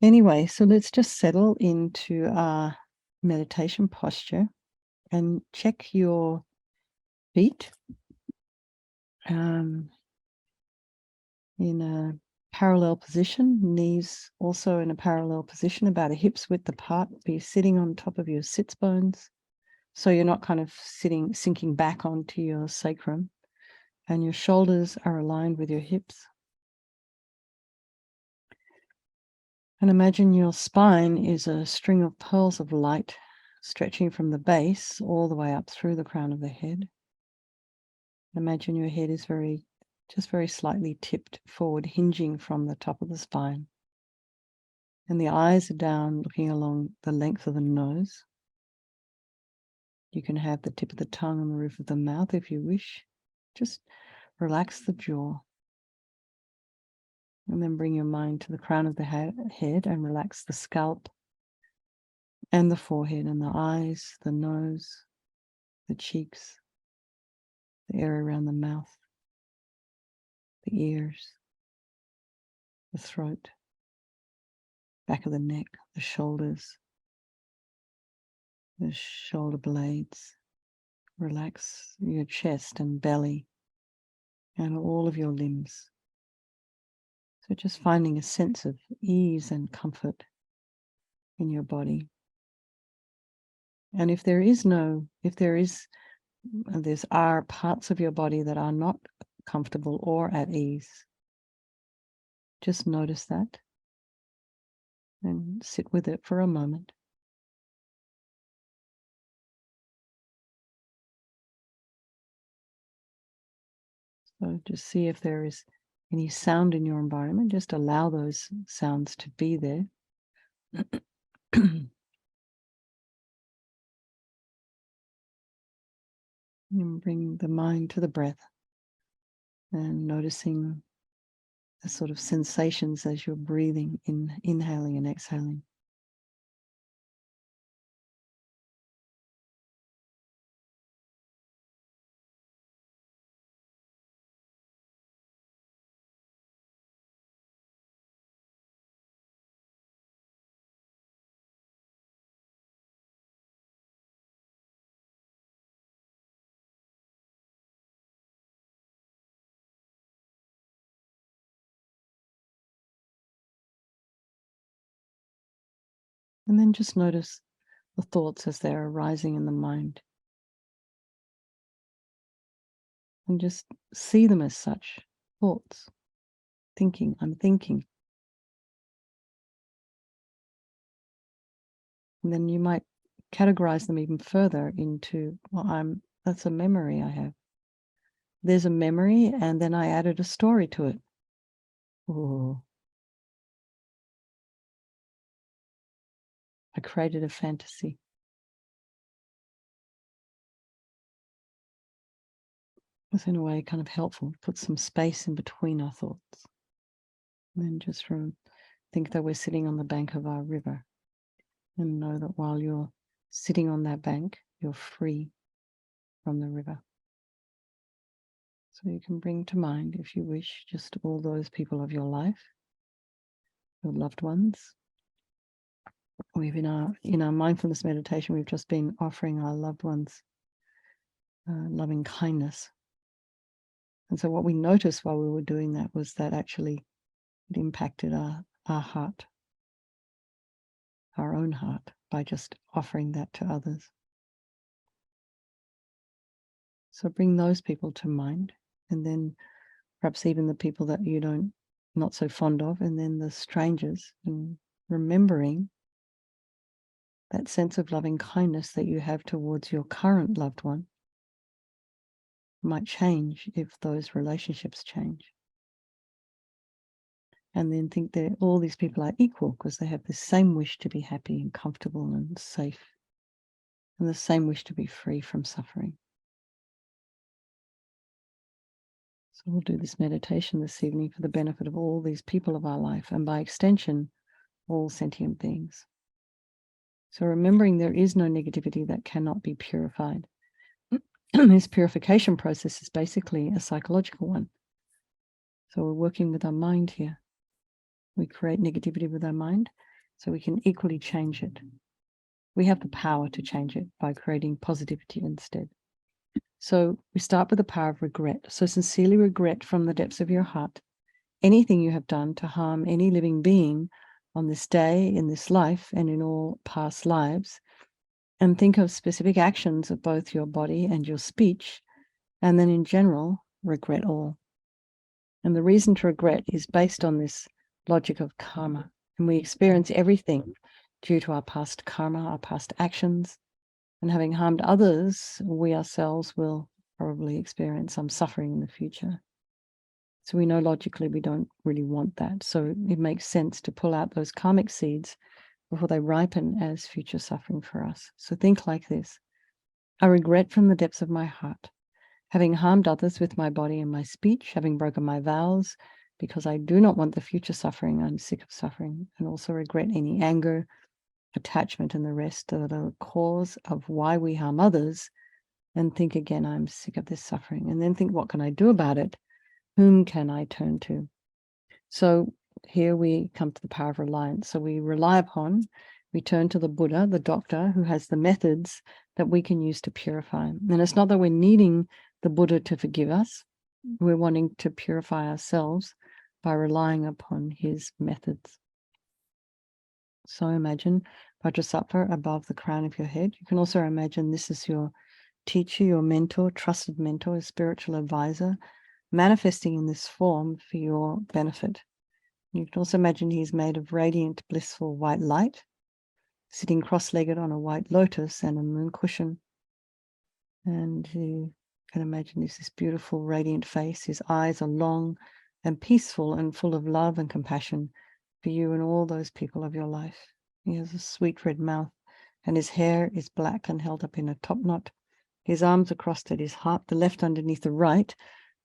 Anyway, so let's just settle into our meditation posture and check your feet in a parallel position, knees also in a parallel position, about a hip's width apart. Be sitting on top of your sits bones, so you're not kind of sinking back onto your sacrum, and your shoulders are aligned with your hips. And imagine your spine is a string of pearls of light stretching from the base all the way up through the crown of the head. Imagine your head is just very slightly tipped forward, hinging from the top of the spine. And the eyes are down, looking along the length of the nose. You can have the tip of the tongue on the roof of the mouth if you wish. Just relax the jaw. And then bring your mind to the crown of the head and relax the scalp and the forehead and the eyes, the nose, the cheeks, the area around the mouth, the ears, the throat, back of the neck, the shoulders, the shoulder blades. Relax your chest and belly and all of your limbs. So just finding a sense of ease and comfort in your body. And if there are parts of your body that are not comfortable or at ease, just notice that and sit with it for a moment. So just see if there is any sound in your environment. Just allow those sounds to be there. And bring the mind to the breath and noticing the sort of sensations as you're breathing, inhaling and exhaling. And then just notice the thoughts as they're arising in the mind. And just see them as such, thoughts, thinking, I'm thinking. And then you might categorize them even further into, well, that's a memory I have. There's a memory, and then I added a story to it. Oh, I created a fantasy. It's in a way kind of helpful, put some space in between our thoughts. And then just think that we're sitting on the bank of our river, and know that while you're sitting on that bank, you're free from the river. So you can bring to mind, if you wish, just all those people of your life, your loved ones. In our mindfulness meditation, we've just been offering our loved ones loving kindness. And so what we noticed while we were doing that was that actually it impacted our heart, our own heart, by just offering that to others. So bring those people to mind, and then perhaps even the people that you not so fond of, and then the strangers, and remembering that sense of loving kindness that you have towards your current loved one might change if those relationships change. And then think that all these people are equal because they have the same wish to be happy and comfortable and safe, and the same wish to be free from suffering. So we'll do this meditation this evening for the benefit of all these people of our life, and by extension, all sentient beings. So remembering there is no negativity that cannot be purified. This purification process is basically a psychological one. So we're working with our mind here. We create negativity with our mind, so we can equally change it. We have the power to change it by creating positivity instead. So we start with the power of regret. So sincerely regret from the depths of your heart anything you have done to harm any living being on this day, in this life, and in all past lives. And think of specific actions of both your body and your speech, and then in general, regret all. And the reason to regret is based on this logic of karma. And we experience everything due to our past karma, our past actions. And having harmed others, we ourselves will probably experience some suffering in the future. So we know logically we don't really want that. So it makes sense to pull out those karmic seeds before they ripen as future suffering for us. So think like this. I regret from the depths of my heart, having harmed others with my body and my speech, having broken my vows, because I do not want the future suffering. I'm sick of suffering, and also regret any anger, attachment, and the rest that are the cause of why we harm others. And think again, I'm sick of this suffering. And then think, what can I do about it? Whom can I turn to? So here we come to the power of reliance. So we rely upon, we turn to the Buddha, the doctor, who has the methods that we can use to purify. And it's not that we're needing the Buddha to forgive us. We're wanting to purify ourselves by relying upon his methods. So imagine Vajrasattva above the crown of your head. You can also imagine this is your teacher, your mentor, trusted mentor, a spiritual advisor, manifesting in this form for your benefit. You can also imagine he's made of radiant, blissful white light, sitting cross-legged on a white lotus and a moon cushion. And you can imagine this beautiful, radiant face. His eyes are long and peaceful and full of love and compassion for you and all those people of your life. He has a sweet red mouth, and his hair is black and held up in a top knot. His arms are crossed at his heart, the left underneath the right.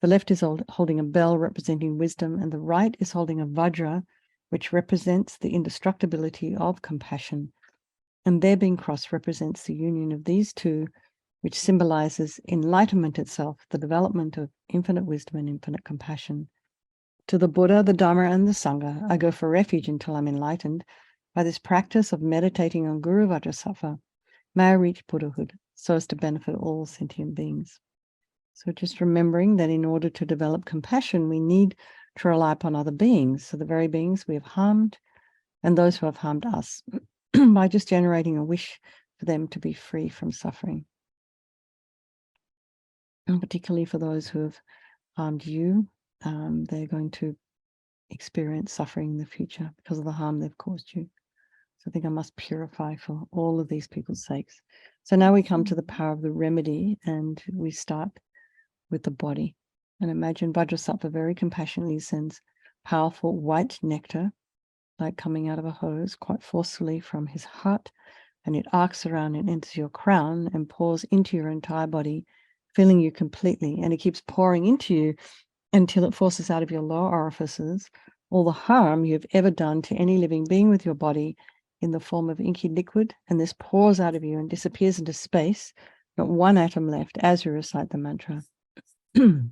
The left is holding a bell representing wisdom, and the right is holding a vajra, which represents the indestructibility of compassion. And their being crossed represents the union of these two, which symbolizes enlightenment itself, the development of infinite wisdom and infinite compassion. To the Buddha, the Dharma, and the Sangha, I go for refuge until I'm enlightened. By this practice of meditating on Guru Vajrasattva, may I reach Buddhahood so as to benefit all sentient beings. So just remembering that in order to develop compassion, we need to rely upon other beings, so the very beings we have harmed and those who have harmed us, by just generating a wish for them to be free from suffering. And particularly for those who have harmed you, they're going to experience suffering in the future because of the harm they've caused you. So I think I must purify for all of these people's sakes. So now we come to the power of the remedy, and we start with the body. And imagine Vajrasattva very compassionately sends powerful white nectar, like coming out of a hose, quite forcefully from his heart, and it arcs around and enters your crown and pours into your entire body, filling you completely. And it keeps pouring into you until it forces out of your lower orifices all the harm you've ever done to any living being with your body in the form of inky liquid. And this pours out of you and disappears into space, not one atom left, as you recite the mantra. Om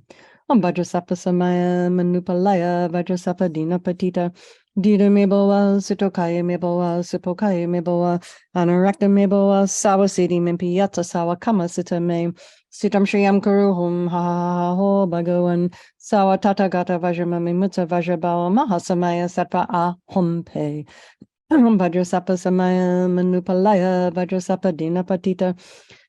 Vajrasattva Samaya Manupalaya Vajrasattva Dina Patita Dida Meboa Sitokaya Meboa Sipokaya Meboa Anarakta Meboa Sawasiti Mimpiyata Sawa Kama Sita Me Sitam Shriyam Kuruhum Ha Ha Ho Bhagavan Sawa Tata Gata Vajramami Mutta Vajrabawa Mahasamaya Sattva Ahom Pe Vajrasattva Samaya Manupalaya Vajrasattva Dina Patita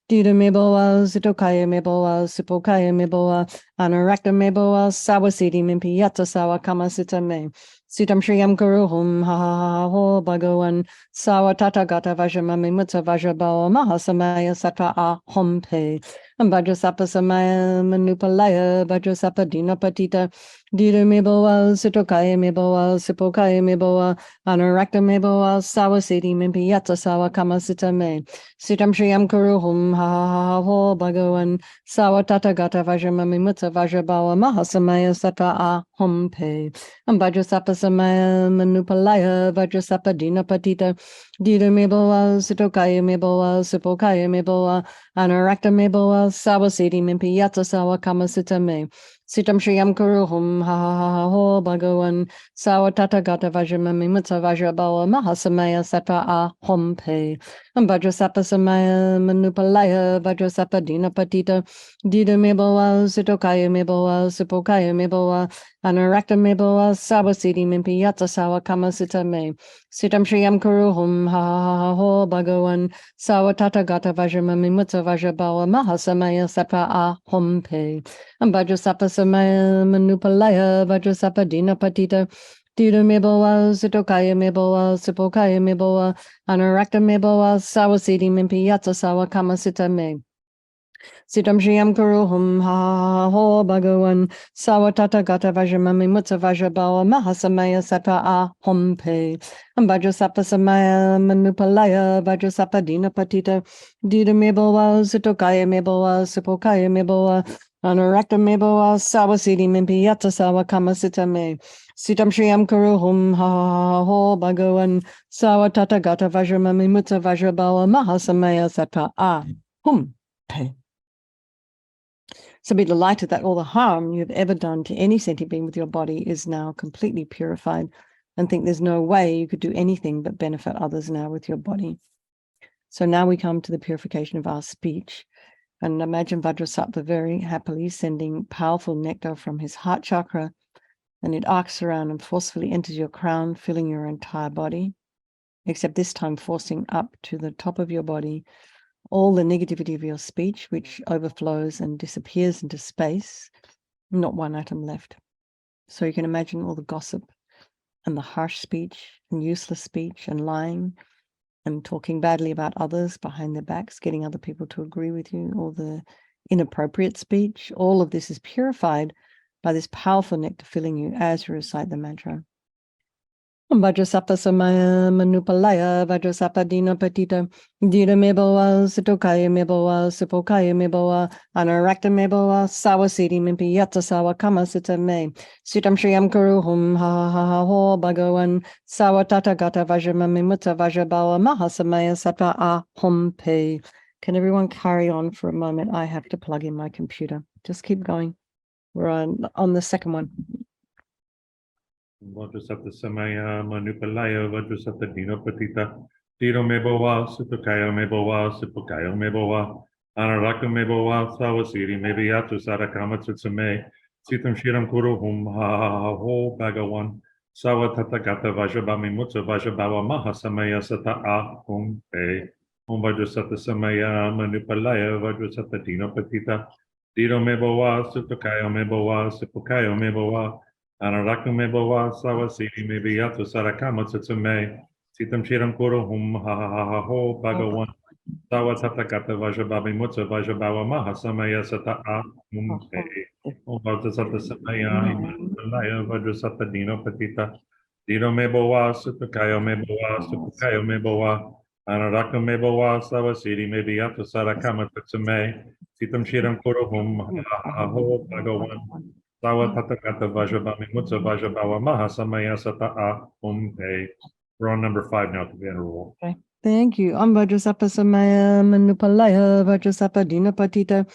Dida Meboa, Sitokaya Meboa, Sipokaya Meboa, Anarakta Meboa, Sawasiti Mimpiyata Sawa Kama Sita Me. Sitam Shriyam Kuruhum Ha Ha Ho Bhagavan Sawa Tata Gata Vajramami Mutta Vajrabawa Mahasamaya Sattva Ahom Pe. Vajrasattva Samaya Manupalaya Vajrasattva Dina Patita Dida Meboa, Sitokaya Meboa, Sipokaya Meboa, Anarakta Meboa, Sawasiti Mimpiyata Sawa Kama Sita Me. Sitam Shriyam Kuruhum Ha Ha Ho Bhagavan Sawa Tata Gata Vajramami Mutta Vajrabawa Mahasamaya Sattva Ahom Pe. Vajrasattva Samaya Manupalaya Vajrasattva Dina Patita Dida Meboa, Sitokaya Meboa, Sipokaya Meboa, Anarakta Meboa, Sawasiti Mimpiyata Sawa Kama Sita Me. Sitam Shriyam Kuruhum Ha Ha Ha Ha Ho Bhagawan Sawatata Gata Vajramami Mutsa Vajrabawa Mahasamaya Sata A Hom Pe Vajrasapa Samaya Manupalaya Vajrasapa Dina Patita Dida Mebawa Sitokaya Mebawa Sipokaya Mebawa Anarakta Mebawa Sawasiti Mimpi Yatsa Sawa Kama Sita Me Sitam Shriyam Kuruhum Ha Ha Ha Ho Bhagawan Sawatata Gata Vajramami Mutsa Vajrabawa Mahasamaya Sata A Hom Pe Vajrasapa Samaya Manupalaya Vajrasapa Dina Patita Dida Mebawa Sitokaya Mebawa Sipokaya Mebawa Anarakta Mebawa Sawasiti Mimpi Yatsa Sawa Kama Sita Me Sitam Shriyam Kuruhum Ha Ho Bhagawan Sawatata Gata Vajramami Mutsa Vajrabawa Mahasamaya Sata A Hom Pe Vajrasapa Samaya Manupalaya Vajrasapa Dina Patita Dida Mebawa Sitokaya Mebawa Sipokaya Mebawa Anarakta Mebawa Sawasiti Mimpi Yatsa Sawa Kama Sita Me Sitam Shriyam Kuruhum Ha Ho Bhagawan Sawatata Gata Vajramami Mutsa Vajrabawa Mahasamaya Sata A Hom Pe. So be delighted that all the harm you've ever done to any sentient being with your body is now completely purified, and think there's no way you could do anything but benefit others now with your body. So now we come to the purification of our speech. And imagine Vajrasattva very happily sending powerful nectar from his heart chakra, and it arcs around and forcefully enters your crown, filling your entire body, except this time forcing up to the top of your body all the negativity of your speech, which overflows and disappears into space, not one atom left. So you can imagine all the gossip and the harsh speech and useless speech and lying and talking badly about others behind their backs, getting other people to agree with you, all the inappropriate speech. All of this is purified by this powerful nectar filling you as you recite the mantra. Vajrasapa Samaya Manupalaya Vajrasapa Dina Patita Dida Mebawa Sitokaya Mebawa Sipokaya Mebawa Anarakta Mebawa Sawasiti Mimpi Yatsa Sawa Kama Sita Me Sitam Shriyam Kuruhum Ha Ha Ha Ho Bhagawan Sawatata Gata Vajramami Mutta Vajrabawa Mahasamaya Sata A Hom Pe. Can everyone carry on for a moment? I have to plug in my computer. Just keep going. We're on the second one. Vajrasapta Samaya Manupalaya Vajrasapta Dina Patita Dino Mebowa Supakaya Mebowa Supakaya Mebowa Anaraka Mebowa Sawasiri Mebiyatu Sarakama Tsutsame Sitam Shiram Kuruhum Ha Ho Bhagawan Sawa Tathagata Vajrabami Mutsa Vajrabawa Mahasamaya Sata A Hum Pe Om Vajrasapta Samaya Manupalaya Vajrasapta Dina Patita Dino Mebowa Supakaya Mebowa Supakaya Mebowa Anaraka Mebawa Sawasiri Mebiyatu Sarakama Tsutsume Sitam Shiram Kuruhum Ha Ha Ha Ho Bhagawan Sawa Tathagata Vajrababi Mutsa Vajrabawa Mahasamaya Sata A Hum Pe Om Vajrasapta Samaya Imanalaya Vajrasapta Dino Patita Dino Mebawa Supakayo Mebawa Supakayo Mebawa Anaraka Mebawa Sawasiri Mebiyatu Sarakama Tsutsume Sitam Shiram Kuruhum Ha Ha Ho Bhagawan Sawa Tathagata Vajrabami Mutsa Vajrabawa Mahasamaya Sata A Hum Pe. We're on number 5 now to be in a rule. Okay. Thank you. Vajrasapa Samaya Manupalaya Vajrasapa Dina Patita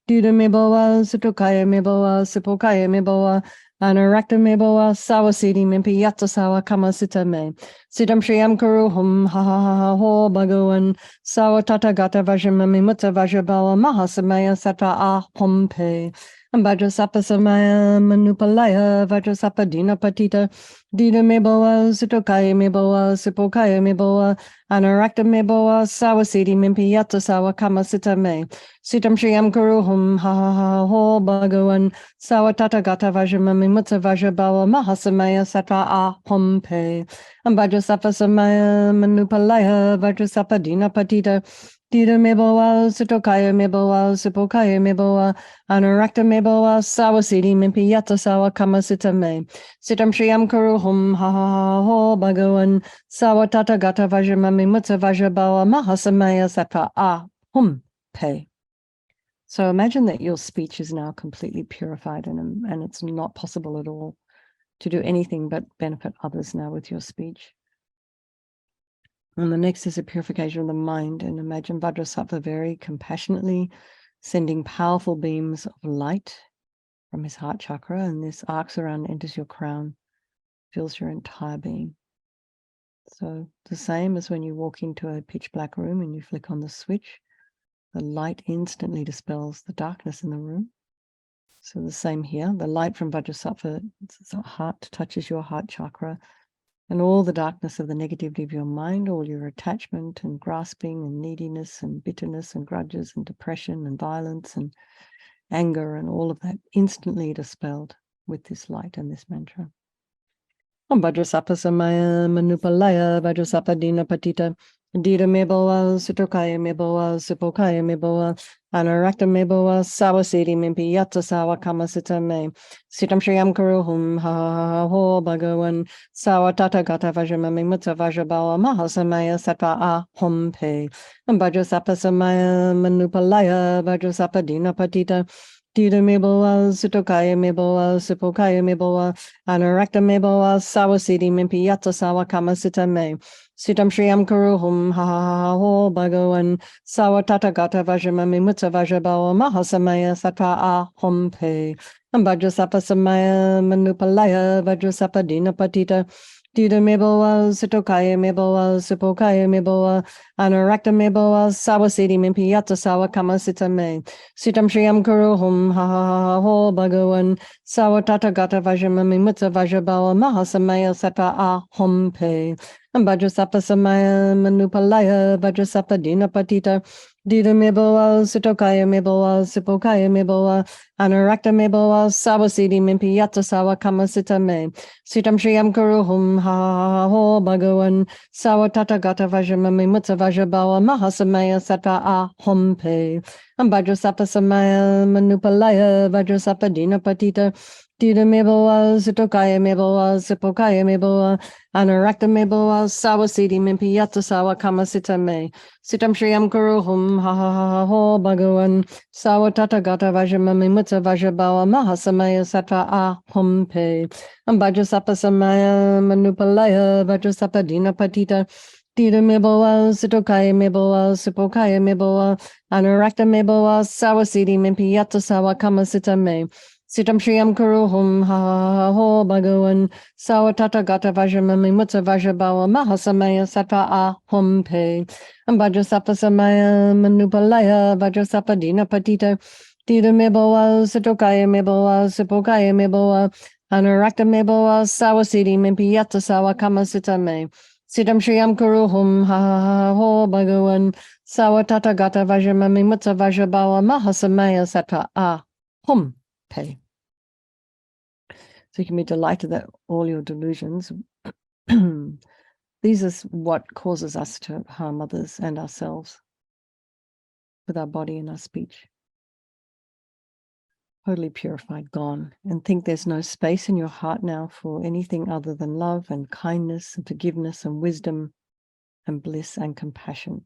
Dida Mebawa Sitokaya Mebawa Sipokaya Mebawa Anarakta Mebawa Sawasiti Mimpi Yatsa Sawa Kama Sita Me Sitam Shriyam Kuruhum Ha Ha Ha Ha Ho Bhagawan Sawa Tathagata Vajramami Mutsa Vajrabawa Mahasamaya Sata A Hom Pe Vajrasapa Samaya Manupalaya Vajrasapa Dina Patita Dida Mebawa Sitokaya Mebawa Sipokaya Mebawa Anarakta Mebawa Sawasiti Mimpi Yatsa Sawa Kama Sita Me Sitam Shriyam Kuruhum Ha Ha Ha Ho Bhagawan Sawa Tathagata Vajramami Mutsa Vajrabawa Mahasamaya Sata A Hom Pe Vajrasapa Samaya Manupalaya Vajrasapa Dina Patita Dida Mebawa Sitokaya Mebawa Sipokaya Mebawa Anarakta Mebawa Sawasiti Mimpi Yatsa Sawa Kama Sita Me Sitam Shriyam Kuruhum Ha Ha Ha Ho Bhagawan Sawa Tathagata Vajramami Mutsa Vajrabawa Mahasamaya Sata A Hum Pe. So imagine that your speech is now completely purified and it's not possible at all to do anything but benefit others now with your speech. And the next is a purification of the mind. And imagine Vajrasattva very compassionately sending powerful beams of light from his heart chakra, and this arcs around, enters your crown, fills your entire being. So the same as when you walk into a pitch black room and you flick on the switch, the light instantly dispels the darkness in the room. So the same here, the light from Vajrasattva's heart touches your heart chakra, and all the darkness of the negativity of your mind, all your attachment and grasping and neediness and bitterness and grudges and depression and violence and anger and all of that instantly dispelled with this light and this mantra. Om Vajrasappa Samaya Manupalaya Vajrasappa Dina Patita Dita Meboa Sutokaya Meboa Supokaya Meboa Anarakta Meboa Sawasiti Mimpi Yata Sawa Kamasita Me Sitam Shriyam Kuruhum Ha Ha Ha Ho Bhagawan Sawa Tata Gata Vajramami Mutta Vajrabawa Mahasamaya Sattva A Hom Pe Vajrasappa Samaya Manupalaya Vajrasappa Dina Patita Dita Meboa Sutokaya Meboa Supokaya Meboa Anarakta Meboa Sawasiti Mimpi Yata Sawa Kamasita Me Sitam Shriyam Kuruhum Ha Ha Ha Ho Bhagawan Sawa Tata Gata Vajramami Mutta Vajrabawa Mahasamaya Sattva A Hom Pe Vajrasappa Samaya Manupalaya Vajrasappa Dina Patita Dita Meboa Sutokaya Meboa Supokaya Meboa Anarakta Meboa Sawasiti Mimpi Yata Sawa Kamasita Me Sitam Shriyam Kuruhum Ha Ha Ha Ho Bhagawan Sawa Tata Gata Vajramami Mutta Vajrabawa Mahasamaya Sattva A Hom Pe Vajrasappa Samaya Manupalaya Vajrasappa Dina Patita Dita Meboa Sutokaya Meboa Supokaya Meboa Anarakta Meboa Sawasiti Mimpi Yata Sawa Kamasita Me Sitam Shriyam Kuruhum Ha Ha Ha Ho Bhagawan Sawa Tata Gata Vajramami Mutta Vajrabawa Mahasamaya Sattva A Hom Pe Vajrasappa Samaya Manupalaya Vajrasappa Dina Patita Dita Meboa Sutokaya Meboa Supokaya Meboa Anarakta Meboa Sawasiti Mimpi Yata Sawa Kamasita Me Sitam Shriyam Kuruhum Ha Ha Ha Ho Bhagawan Sawa Tata Gata Vajramami Mutta Vajrabawa Mahasamaya Sattva A Hom Pe Vajrasappa Samaya Manupalaya Vajrasappa Dina Patita Dita Meboa Sutokaya Meboa Supokaya Meboa Anarakta Meboa Sawasiti Mimpi Yata Sawa Kamasita Me Sitam Shriyam Kuruhum Ha Ha Ha Ho Bhagawan Sawa Tata Gata Vajramami Mutta Vajrabawa Mahasamaya Sattva A Hom Pe Vajrasappa Samaya Manupalaya Vajrasappa Dina Patita Dita Meboa Sutokaya Meboa Supokaya Meboa Anarakta Meboa Sawasiti Mimpi Yata Sawa Kamasita Me Sitam Shriyam Kuruhum Ha Ha Ha Ho Bhagawan Sawa Tata Gata Vajramami Mutta Vajrabawa Mahasamaya Sattva A Hom Pe. So you can be delighted that all your delusions, these are what causes us to harm others and ourselves with our body and our speech. Totally purified, gone, and think there's no space in your heart now for anything other than love and kindness and forgiveness and wisdom and bliss and compassion.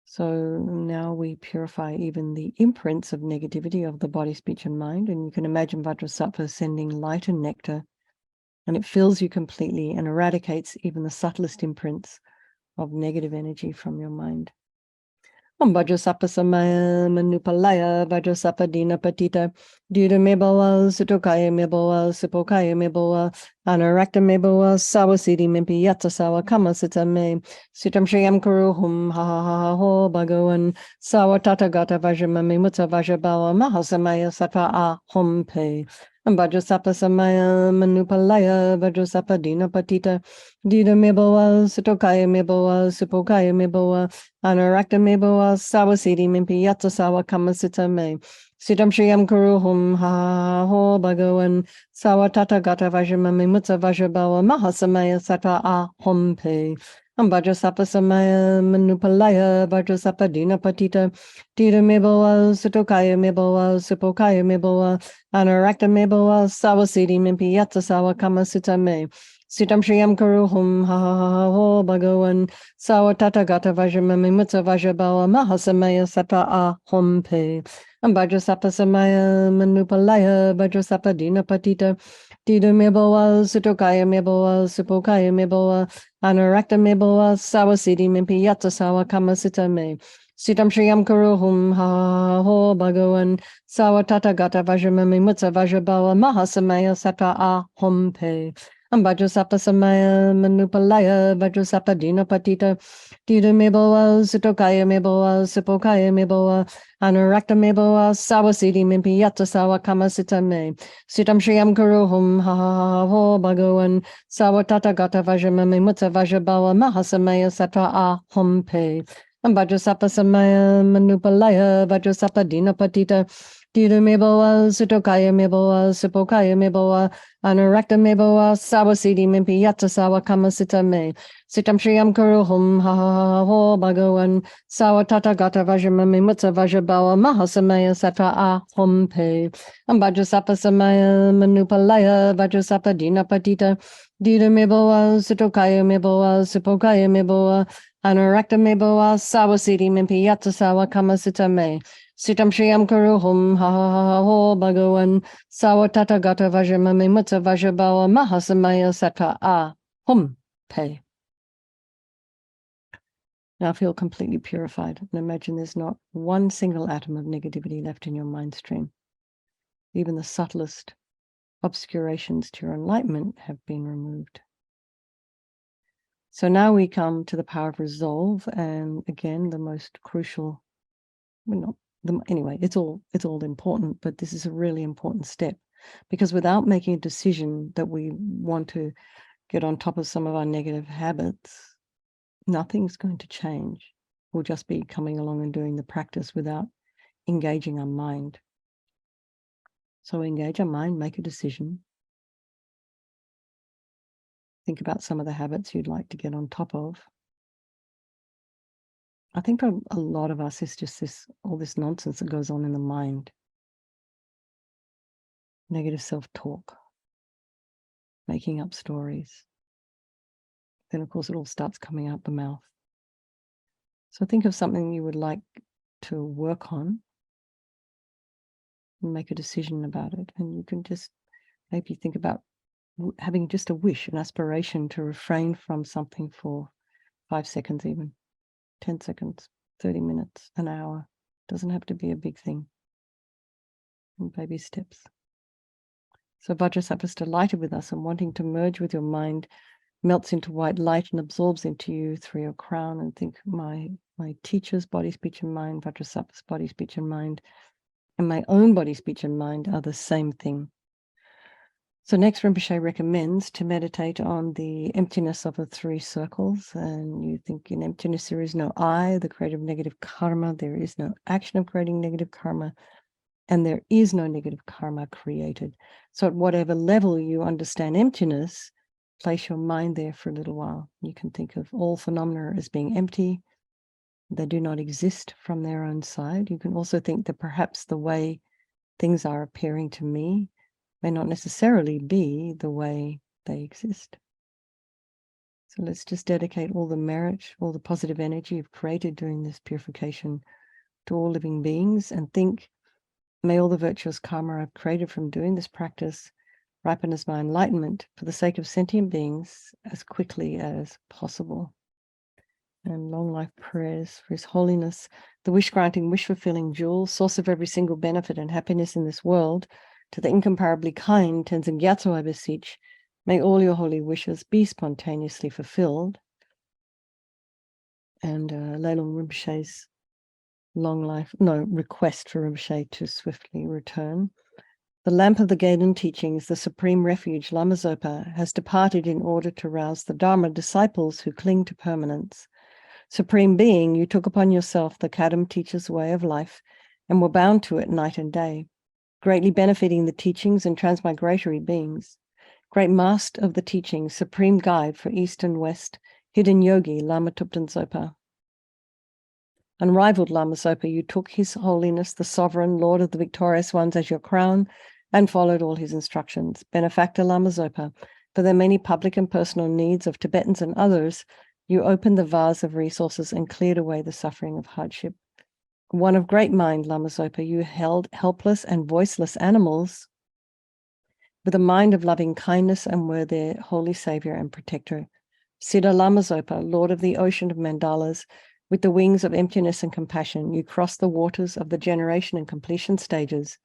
So now we purify even the imprints of negativity of the body, speech, and mind. And you can imagine Vajrasattva sending light and nectar, and it fills you completely and eradicates even the subtlest imprints of negative energy from your mind. Om Vajrasappa Samaya Manupalaya Vajrasappa Dina Patita Dita Meboa Sutokaya Meboa Supokaya Meboa Anarakta Meboa Sawasiti Mimpi Yata Sawa Kamasita Me Sitam Shriyam Kuruhum Ha Ha Ha Ho Bhagawan Sawa Tata Gata Vajramami Mutta Vajrabawa Mahasamaya Sattva A Hom Pe Vajrasappa Samaya Manupalaya Vajrasappa Dina Patita Dita Meboa Sutokaya Meboa Supokaya Meboa Anarakta Meboa Sawasiti Mimpi Yata Sawa Kamasita Me Sitam Shriyam Kuruhum Ha Ha Ha Ho Bhagawan Sawa Tata Gata Vajramami Mutta Vajrabawa Mahasamaya Sattva A Hom Pe Vajrasappa Samaya Manupalaya Vajrasappa Dina Patita Dita Meboa Sutokaya Meboa Supokaya Meboa Anarakta Meboa Sawasiti Mimpi Yata Sawa Kamasita Me Sitam Shriyam Kuruhum Ha Ha Ha Ho Bhagawan Sawa Tata Gata Vajramami Mutta Vajrabawa Mahasamaya Sattva A Hom Pe Vajrasappa Samaya Manupalaya Vajrasappa Dina Patita Dita Meboa Sutokaya Meboa Supokaya Meboa Anarakta Meboa Sawasiti Mimpi Yata Sawa Kamasita Me Sitam Shriyam Karuhum Ha Ho Bhagavan Sawatata Gata Vajramami Mutsa Vajrabala Mahasamaya Sata Ahom Pe Vajrasapa Samaya Manupalaya Vajrasapa Dina Patita Tita Meboa Sutokaya Meboa Sipokaya Meboa Anurakta Meboa Sawasiti Mimpi Yata Sawa Kama Sitame Sitam Shriyam Karuhum Ha Ho Bhagavan Sawatata Gata Vajramami Mutsa Vajrabala Mahasamaya Sata Ahom Pe Vajrasapa Samaya Manupalaya Vajrasapa Dina Patita Tita Meboa Sutokaya Meboa Sipokaya Meboa Anurakta Meboa Sawasiti Mimpi Yata Sawa Kama Sitame Sitam Shriyam Karuhum Ha Ho Bhagavan Sawatata Gata Vajramami Mutsa Vajrabawa Mahasamaya Satra Ahom Pe Vajrasapa Samaya Manupalaya Vajrasapa Dina Patita Tita Meboa Sutokaya Meboa Sipokaya Meboa Anurakta Meboa Sawasiti Mimpi Yata Sawa Kama Sitame Sitam Shriyam Karuhum Ha Ho Bhagavan Sawatata Gata Vajramami Mutsa Vajrabawa Mahasamaya Satra Ahom Pe. Now feel completely purified and imagine there's not one single atom of negativity left in your mind stream. Even the subtlest obscurations to your enlightenment have been removed. So now we come to the power of resolve, and again, the most crucial, anyway, it's all important, but this is a really important step, because without making a decision that we want to get on top of some of our negative habits, nothing's going to change. We'll just be coming along and doing the practice without engaging our mind. So engage our mind, make a decision. Think about some of the habits you'd like to get on top of. I think for a lot of us, it's just all this nonsense that goes on in the mind. Negative self-talk, making up stories. Then, of course, it all starts coming out the mouth. So think of something you would like to work on and make a decision about it. And you can just maybe think about having just a wish, an aspiration to refrain from something for 5 seconds, even 10 seconds, 30 minutes, an hour. Doesn't have to be a big thing. In baby steps. So Vajrasattva is delighted with us and wanting to merge with your mind, melts into white light and absorbs into you through your crown. And think my teacher's body, speech, and mind, Vajrasattva's body, speech, and mind, and my own body, speech, and mind are the same thing. So next, Rinpoche recommends to meditate on the emptiness of the 3 circles. And you think in emptiness, there is no I, the creator of negative karma. There is no action of creating negative karma. And there is no negative karma created. So at whatever level you understand emptiness, place your mind there for a little while. You can think of all phenomena as being empty. They do not exist from their own side. You can also think that perhaps the way things are appearing to me may not necessarily be the way they exist. So let's just dedicate all the merit, all the positive energy you've created during this purification to all living beings, and think, may all the virtuous karma I've created from doing this practice ripen as my enlightenment for the sake of sentient beings as quickly as possible. And long life prayers for His Holiness, the wish-granting, wish-fulfilling jewel, source of every single benefit and happiness in this world, to the incomparably kind Tenzin Gyatso I beseech, may all your holy wishes be spontaneously fulfilled. And Leilong Rinpoche's request for Rinpoche to swiftly return. The lamp of the Gaiden teachings, the supreme refuge, Lama Zopa, has departed in order to rouse the Dharma disciples who cling to permanence. Supreme Being, you took upon yourself the Kadam teacher's way of life and were bound to it night and day, greatly benefiting the teachings and transmigratory beings. Great Master of the teachings, supreme guide for East and West, hidden yogi, Lama Tupten Zopa. Unrivaled Lama Zopa, you took His Holiness, the Sovereign Lord of the Victorious Ones, as your crown and followed all his instructions. Benefactor Lama Zopa, for the many public and personal needs of Tibetans and others, you opened the vase of resources and cleared away the suffering of hardship. One of great mind, Lama Zopa, you held helpless and voiceless animals with a mind of loving kindness and were their holy savior and protector. Siddha Lama Zopa, Lord of the ocean of mandalas, With the wings of emptiness and compassion, you cross the waters of the generation and completion stages.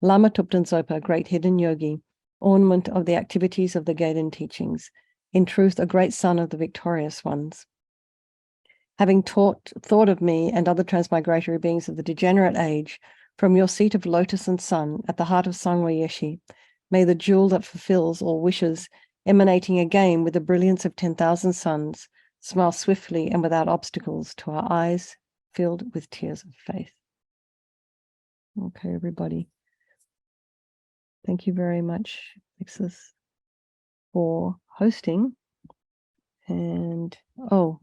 Lama Tupten Zopa, great hidden yogi, ornament of the activities of the Gaiden teachings, in truth, a great son of the victorious ones. Having thought of me and other transmigratory beings of the degenerate age, from your seat of lotus and sun at the heart of Sangwa Yeshi, may the jewel that fulfills all wishes, emanating again with the brilliance of 10,000 suns, smile swiftly and without obstacles to our eyes filled with tears of faith. Okay, everybody. Thank you very much, Alexis, for hosting. And, oh,